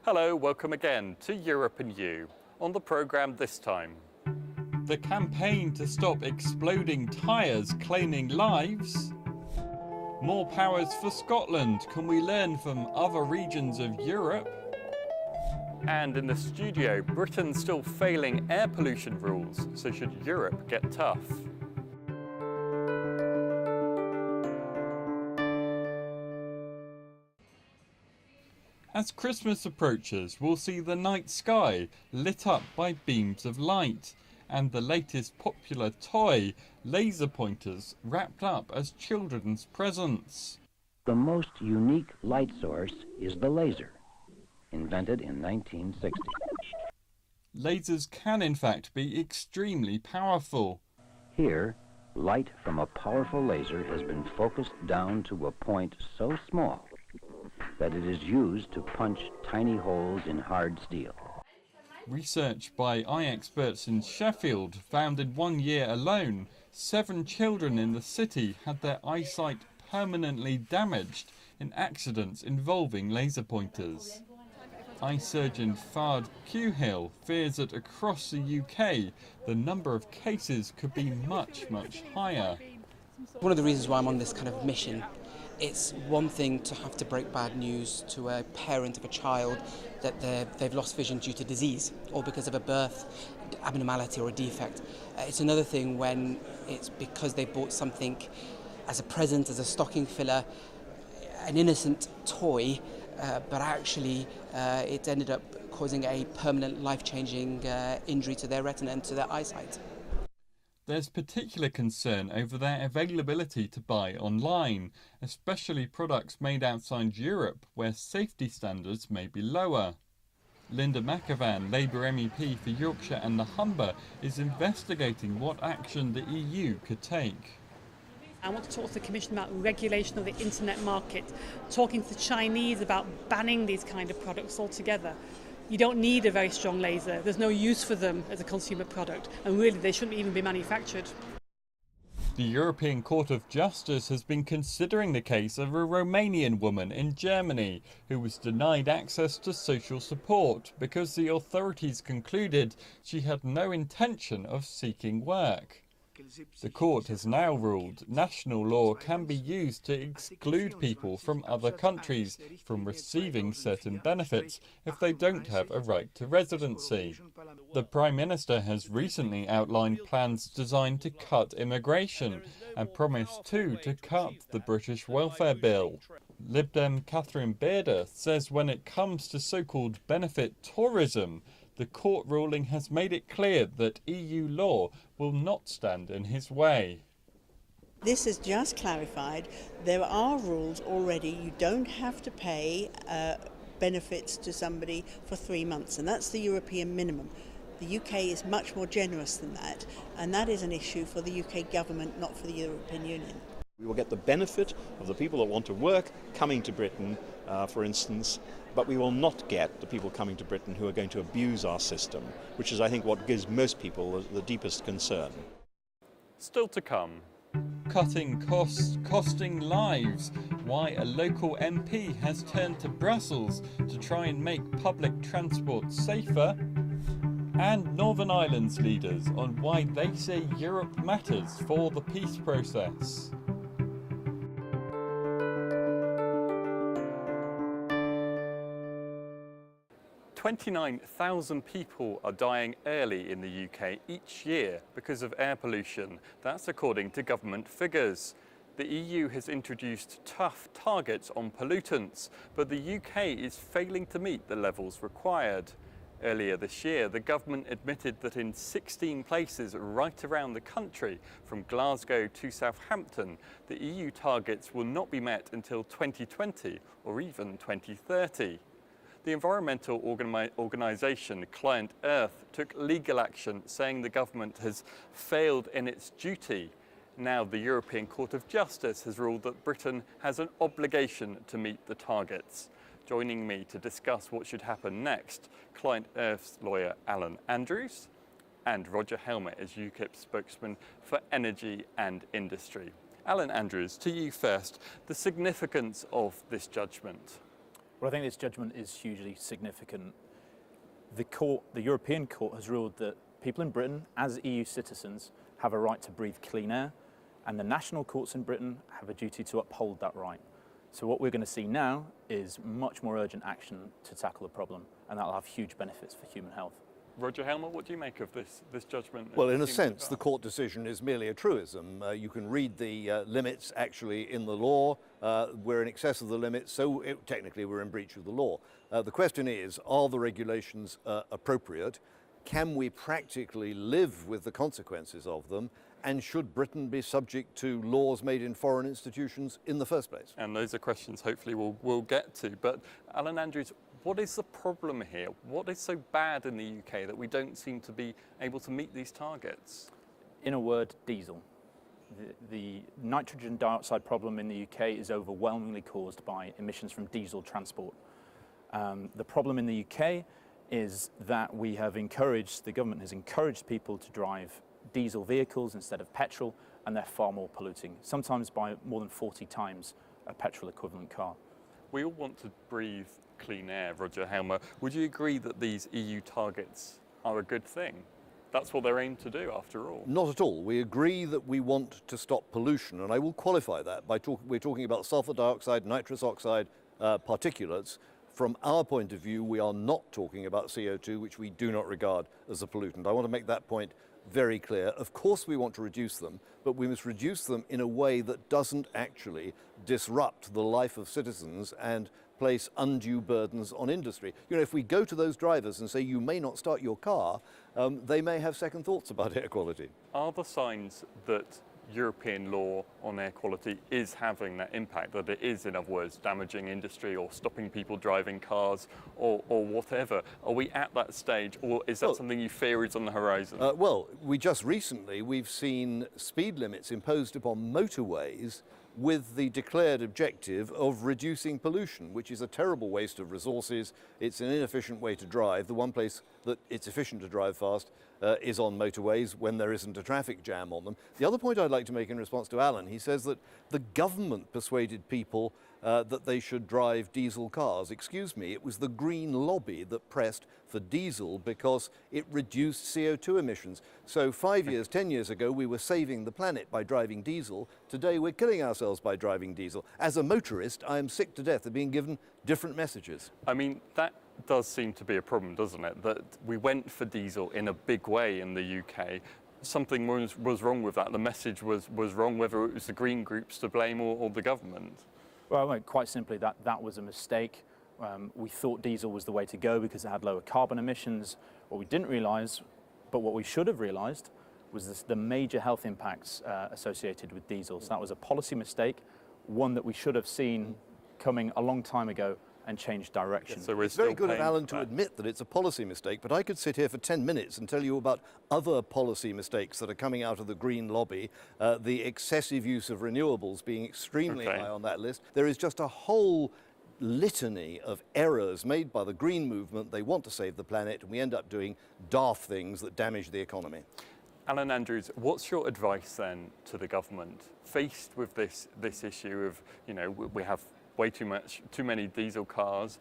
Hello, welcome again to Europe and You. On the programme this time, the campaign to stop exploding tyres claiming lives. More powers for Scotland. Can we learn from other regions of Europe? And in the studio, Britain's still failing air pollution rules, so should Europe get tough? As Christmas approaches, we'll see the night sky lit up by beams of light, and the latest popular toy, laser pointers, wrapped up as children's presents. The most unique light source is the laser, invented in 1960. Lasers can in fact be extremely powerful. Here, light from a powerful laser has been focused down to a point so small that it is used to punch tiny holes in hard steel. Research by eye experts in Sheffield found in 1 year alone, 7 children in the city had their eyesight permanently damaged in accidents involving laser pointers. Eye surgeon Fard Kuhill fears that across the UK, the number of cases could be much higher. One of the reasons why I'm on this kind of mission, it's one thing to have to break bad news to a parent of a child that they've lost vision due to disease or because of a birth abnormality or a defect. It's another thing when it's because they bought something as a present, as a stocking filler, an innocent toy, but actually it ended up causing a permanent life-changing injury to their retina and to their eyesight. There's particular concern over their availability to buy online, especially products made outside Europe where safety standards may be lower. Linda McAvan, Labour MEP for Yorkshire and the Humber, is investigating what action the EU could take. I want to talk to the Commission about regulation of the internet market, talking to the Chinese about banning these kind of products altogether. You don't need a very strong laser. There's no use for them as a consumer product, and really they shouldn't even be manufactured. The European Court of Justice has been considering the case of a Romanian woman in Germany who was denied access to social support because the authorities concluded she had no intention of seeking work. The court has now ruled national law can be used to exclude people from other countries from receiving certain benefits if they don't have a right to residency. The Prime Minister has recently outlined plans designed to cut immigration and promised too to cut the British welfare bill. Lib Dem Catherine Bearder says when it comes to so-called benefit tourism, the court ruling has made it clear that EU law will not stand in his way. This has just clarified there are rules already. You don't have to pay benefits to somebody for 3 months, and that's the European minimum. The UK is much more generous than that, and that is an issue for the UK government, not for the European Union. We will get the benefit of the people that want to work coming to Britain, for instance, but we will not get the people coming to Britain who are going to abuse our system, which is, I think, what gives most people the deepest concern. Still to come. Cutting costs, costing lives. Why a local MP has turned to Brussels to try and make public transport safer. And Northern Ireland's leaders on why they say Europe matters for the peace process. 29,000 people are dying early in the UK each year because of air pollution. That's according to government figures. The EU has introduced tough targets on pollutants, but the UK is failing to meet the levels required. Earlier this year, the government admitted that in 16 places right around the country, from Glasgow to Southampton, the EU targets will not be met until 2020 or even 2030. The environmental organisation Client Earth took legal action saying the government has failed in its duty. Now the European Court of Justice has ruled that Britain has an obligation to meet the targets. Joining me to discuss what should happen next, Client Earth's lawyer Alan Andrews and Roger Helmet is UKIP spokesman for Energy and Industry. Alan Andrews, to you first, the significance of this judgment. Well, I think this judgment is hugely significant. The European Court has ruled that people in Britain, as EU citizens, have a right to breathe clean air, and the national courts in Britain have a duty to uphold that right. So what we're going to see now is much more urgent action to tackle the problem, and that'll have huge benefits for human health. Roger Helmer, what do you make of this judgment? Well, in a sense, the court decision is merely a truism. You can read the limits actually in the law. We're in excess of the limits, so technically we're in breach of the law. The question is, are the regulations appropriate? Can we practically live with the consequences of them? And should Britain be subject to laws made in foreign institutions in the first place? And those are questions hopefully we'll get to. But Alan Andrews, what is the problem here? What is so bad in the UK that we don't seem to be able to meet these targets? In a word, diesel. The nitrogen dioxide problem in the UK is overwhelmingly caused by emissions from diesel transport. The problem in the UK is that the government has encouraged people to drive diesel vehicles instead of petrol, and they're far more polluting, sometimes by more than 40 times a petrol equivalent car. We all want to breathe clean air, Roger Helmer. Would you agree that these EU targets are a good thing? That's what they're aimed to do, after all. Not at all. We agree that we want to stop pollution, and I will qualify that by we're talking about sulfur dioxide, nitrous oxide, particulates. From our point of view, we are not talking about CO2, which we do not regard as a pollutant. I want to make that point very clear. Of course we want to reduce them, but we must reduce them in a way that doesn't actually disrupt the life of citizens and place undue burdens on industry. You know, if we go to those drivers and say you may not start your car, they may have second thoughts about air quality. Are there signs that European law on air quality is having that impact, that it is, in other words, damaging industry or stopping people driving cars or whatever? Are we at that stage, or is that something you fear is on the horizon? Well, we've seen speed limits imposed upon motorways with the declared objective of reducing pollution, which is a terrible waste of resources. It's an inefficient way to drive. The one place that it's efficient to drive fast is on motorways when there isn't a traffic jam on them. The other point I'd like to make in response to Alan, he says that the government persuaded people that they should drive diesel cars. Excuse me, it was the Green lobby that pressed for diesel because it reduced CO2 emissions. So 5 years, 10 years ago, we were saving the planet by driving diesel. Today, we're killing ourselves by driving diesel. As a motorist, I am sick to death of being given different messages. I mean, that does seem to be a problem, doesn't it? That we went for diesel in a big way in the UK. Something was wrong with that. The message was wrong, whether it was the Green groups to blame or the government. Well, quite simply, that was a mistake. We thought diesel was the way to go because it had lower carbon emissions. What we didn't realise, but what we should have realised, was the major health impacts associated with diesel. So that was a policy mistake, one that we should have seen coming a long time ago and change direction. So it's very good of Alan to admit that it's a policy mistake, but I could sit here for 10 minutes and tell you about other policy mistakes that are coming out of the Green lobby, the excessive use of renewables being extremely high on that list. There is just a whole litany of errors made by the Green movement. They want to save the planet, and we end up doing daft things that damage the economy. Alan Andrews, what's your advice then to the government faced with this issue of, you know, we have way too many diesel cars,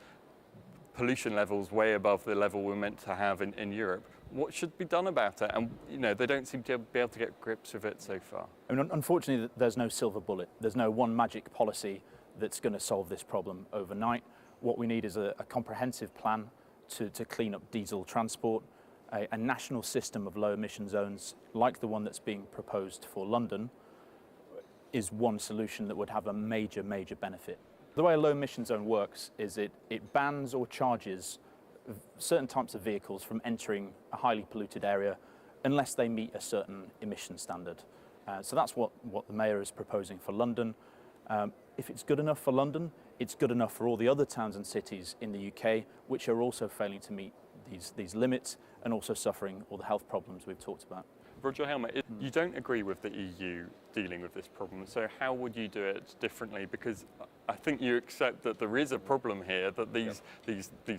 pollution levels way above the level we're meant to have in Europe? What should be done about it? And, you know, they don't seem to be able to get grips with it so far. I mean, unfortunately, there's no silver bullet. There's no one magic policy that's going to solve this problem overnight. What we need is a comprehensive plan to clean up diesel transport, a national system of low emission zones like the one that's being proposed for London is one solution that would have a major benefit. The way a low emission zone works is it bans or charges certain types of vehicles from entering a highly polluted area unless they meet a certain emission standard. So that's what the Mayor is proposing for London. If it's good enough for London, it's good enough for all the other towns and cities in the UK which are also failing to meet these limits and also suffering all the health problems we've talked about. Roger Helmer, you don't agree with the EU dealing with this problem, so how would you do it differently? Because I think you accept that there is a problem here, that these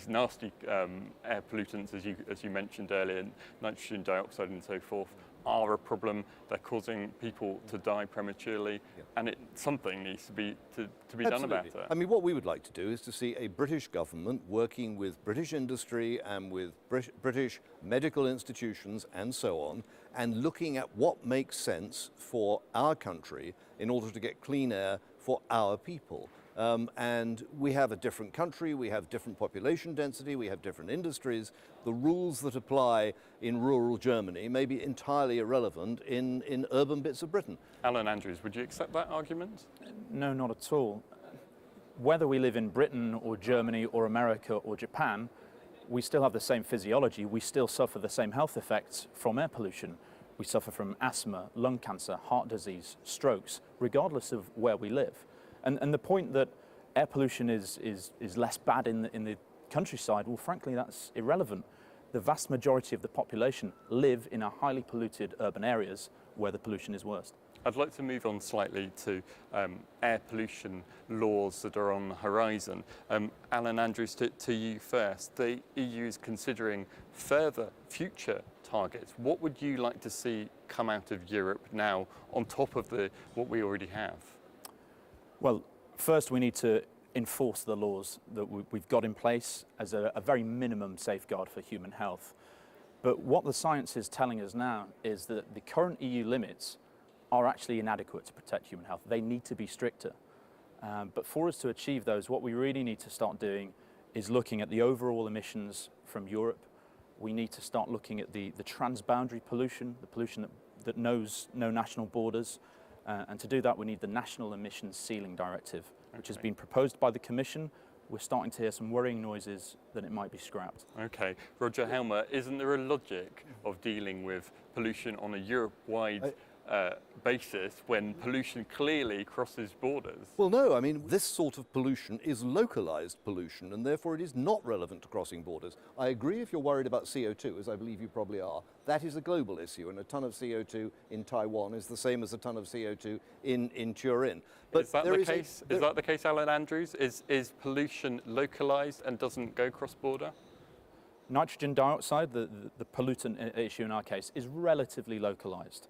nasty air pollutants, as you mentioned earlier, nitrogen dioxide and so forth, are a problem. They're causing people to die prematurely, and something needs to be done about it. I mean, what we would like to do is to see a British government working with British industry and with British medical institutions and so on, and looking at what makes sense for our country in order to get clean air for our people. And we have a different country, we have different population density, we have different industries. The rules that apply in rural Germany may be entirely irrelevant in urban bits of Britain. Alan Andrews, would you accept that argument? No, not at all. Whether we live in Britain or Germany or America or Japan, we still have the same physiology, we still suffer the same health effects from air pollution. We suffer from asthma, lung cancer, heart disease, strokes, regardless of where we live. And the point that air pollution is less bad in the countryside, well, frankly, that's irrelevant. The vast majority of the population live in our highly polluted urban areas where the pollution is worst. I'd like to move on slightly to air pollution laws that are on the horizon. Alan Andrews, to you first. The EU is considering further future targets. What would you like to see come out of Europe now on top of what we already have? Well, first we need to enforce the laws that we've got in place as a very minimum safeguard for human health. But what the science is telling us now is that the current EU limits are actually inadequate to protect human health. They need to be stricter. But for us to achieve those, what we really need to start doing is looking at the overall emissions from Europe. We need to start looking at the transboundary pollution, the pollution that knows no national borders. And to do that, we need the National Emissions Ceiling Directive, which has been proposed by the Commission. We're starting to hear some worrying noises that it might be scrapped. Okay. Roger Helmer, isn't there a logic of dealing with pollution on a Europe-wide basis when pollution clearly crosses borders? Well, no, I mean, this sort of pollution is localized pollution, and therefore it is not relevant to crossing borders. I agree if you're worried about CO2, as I believe you probably are. That is a global issue, and a ton of CO2 in Taiwan is the same as a ton of CO2 in Turin. But is that the case? Is that the case, Alan Andrews? Is pollution localized and doesn't go cross-border? Nitrogen dioxide, the pollutant issue in our case, is relatively localized.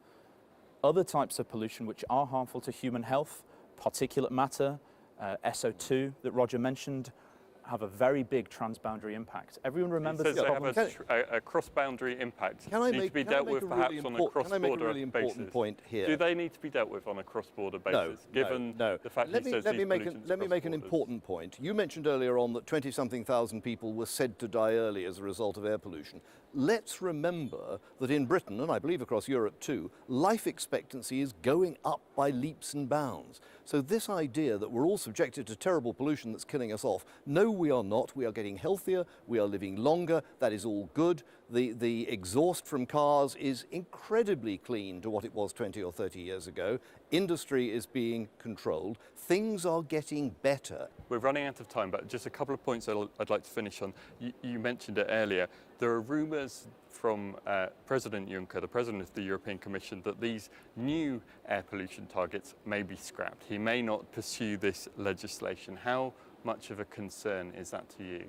Other types of pollution which are harmful to human health, particulate matter, SO2 that Roger mentioned, have a very big transboundary impact. Everyone remembers the problem. They have a cross-boundary impact. Need to be dealt with perhaps on a cross-border basis. Point here? Do they need to be dealt with on a cross-border basis? Given the fact that let me make an important point. You mentioned earlier on that 20-something thousand people were said to die early as a result of air pollution. Let's remember that in Britain, and I believe across Europe too, life expectancy is going up by leaps and bounds. So this idea that we're all subjected to terrible pollution that's killing us off, no, we are not. We are getting healthier, we are living longer, that is all good. The exhaust from cars is incredibly clean to what it was 20 or 30 years ago. Industry is being controlled. Things are getting better. We're running out of time, but just a couple of points I'd like to finish on. You mentioned it earlier. There are rumours from President Juncker, the President of the European Commission, that these new air pollution targets may be scrapped. He may not pursue this legislation. How much of a concern is that to you?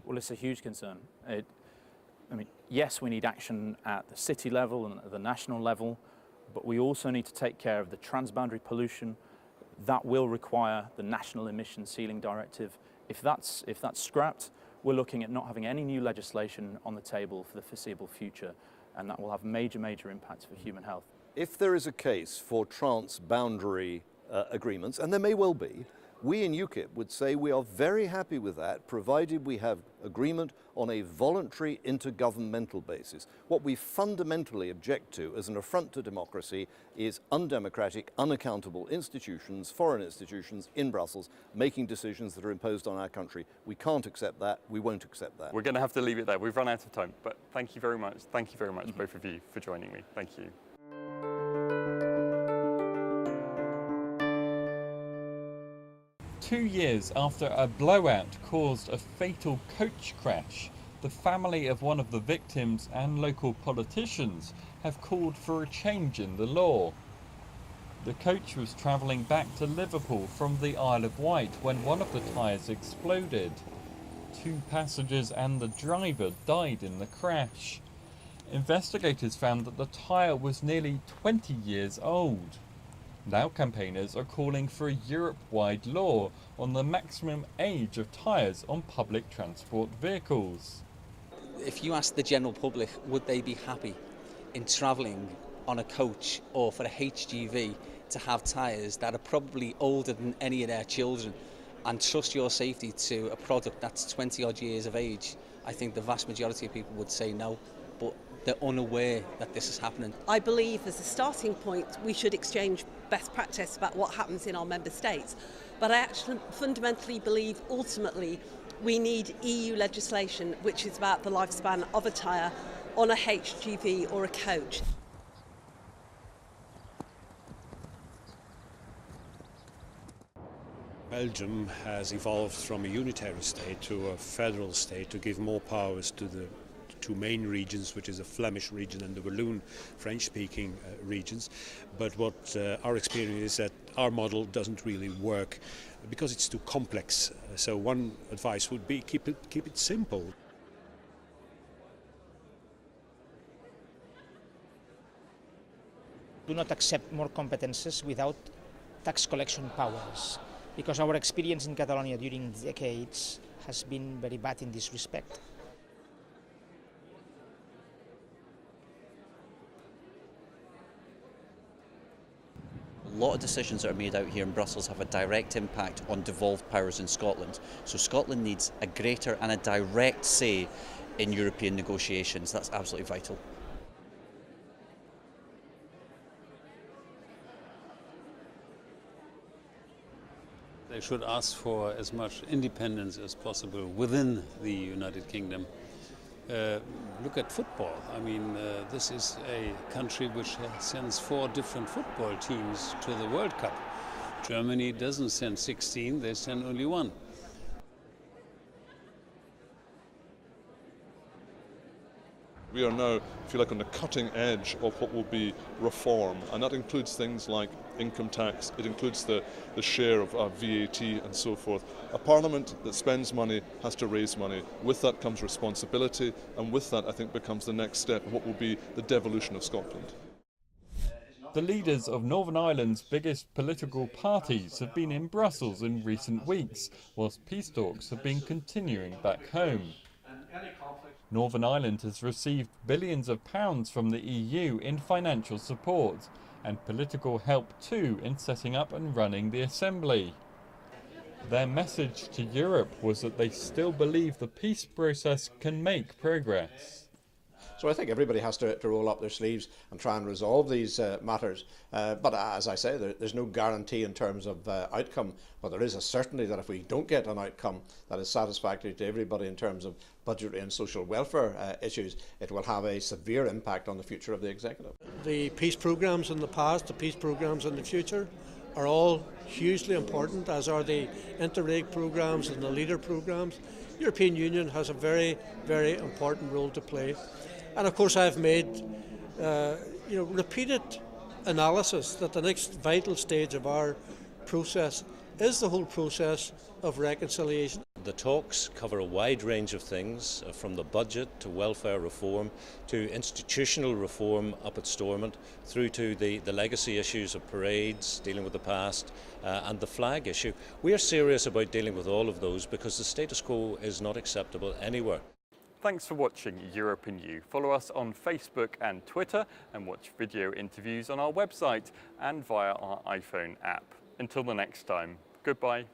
Well, it's a huge concern. I mean, yes, we need action at the city level and at the national level, but we also need to take care of the transboundary pollution. That will require the National Emissions Ceiling Directive. If that's scrapped, we're looking at not having any new legislation on the table for the foreseeable future, and that will have major impacts for human health. If there is a case for transboundary agreements, and there may well be, we in UKIP would say we are very happy with that, provided we have agreement on a voluntary intergovernmental basis. What we fundamentally object to as an affront to democracy is undemocratic, unaccountable institutions, foreign institutions in Brussels, making decisions that are imposed on our country. We can't accept that. We won't accept that. We're going to have to leave it there. We've run out of time, but thank you very much. Thank you very much, both of you, for joining me. Thank you. Two years after a blowout caused a fatal coach crash, the family of one of the victims and local politicians have called for a change in the law. The coach was travelling back to Liverpool from the Isle of Wight when one of the tyres exploded. 2 passengers and the driver died in the crash. Investigators found that the tyre was nearly 20 years old. Now campaigners are calling for a Europe-wide law on the maximum age of tyres on public transport vehicles. If you ask the general public, would they be happy in travelling on a coach or for a HGV to have tyres that are probably older than any of their children, and trust your safety to a product that's 20 odd years of age? I think the vast majority of people would say no, but they're unaware that this is happening. I believe as a starting point we should exchange best practice about what happens in our member states, but I actually fundamentally believe ultimately we need EU legislation which is about the lifespan of a tyre on a HGV or a coach. Belgium has evolved from a unitary state to a federal state to give more powers to the two main regions, which is the Flemish region and the Walloon French-speaking regions. But what our experience is that our model doesn't really work because it's too complex. So one advice would be keep it simple. Do not accept more competences without tax collection powers, because our experience in Catalonia during decades has been very bad in this respect. A lot of decisions that are made out here in Brussels have a direct impact on devolved powers in Scotland. So Scotland needs a greater and a direct say in European negotiations. That's absolutely vital. They should ask for as much independence as possible within the United Kingdom. Look at football. I mean, this is a country which sends 4 different football teams to the World Cup. Germany doesn't send 16, they send only 1. We are now, if you like, on the cutting edge of what will be reform, and that includes things like income tax, it includes the share of VAT and so forth. A parliament that spends money has to raise money. With that comes responsibility, and with that I think becomes the next step of what will be the devolution of Scotland. The leaders of Northern Ireland's biggest political parties have been in Brussels in recent weeks, whilst peace talks have been continuing back home. Northern Ireland has received billions of pounds from the EU in financial support and political help too in setting up and running the Assembly. Their message to Europe was that they still believe the peace process can make progress. So I think everybody has to roll up their sleeves and try and resolve these matters. But as I say, there's no guarantee in terms of outcome, but there is a certainty that if we don't get an outcome that is satisfactory to everybody in terms of budgetary and social welfare issues, it will have a severe impact on the future of the executive. The peace programmes in the past, the peace programmes in the future are all hugely important, as are the Interreg programmes and the LEADER programmes. The European Union has a very, very important role to play. And of course I've made repeated analysis that the next vital stage of our process is the whole process of reconciliation. The talks cover a wide range of things, from the budget to welfare reform to institutional reform up at Stormont, through to the legacy issues of parades, dealing with the past, and the flag issue. We are serious about dealing with all of those because the status quo is not acceptable anywhere. Thanks for watching Europe in You. Follow us on Facebook and Twitter and watch video interviews on our website and via our iPhone app. Until the next time, goodbye.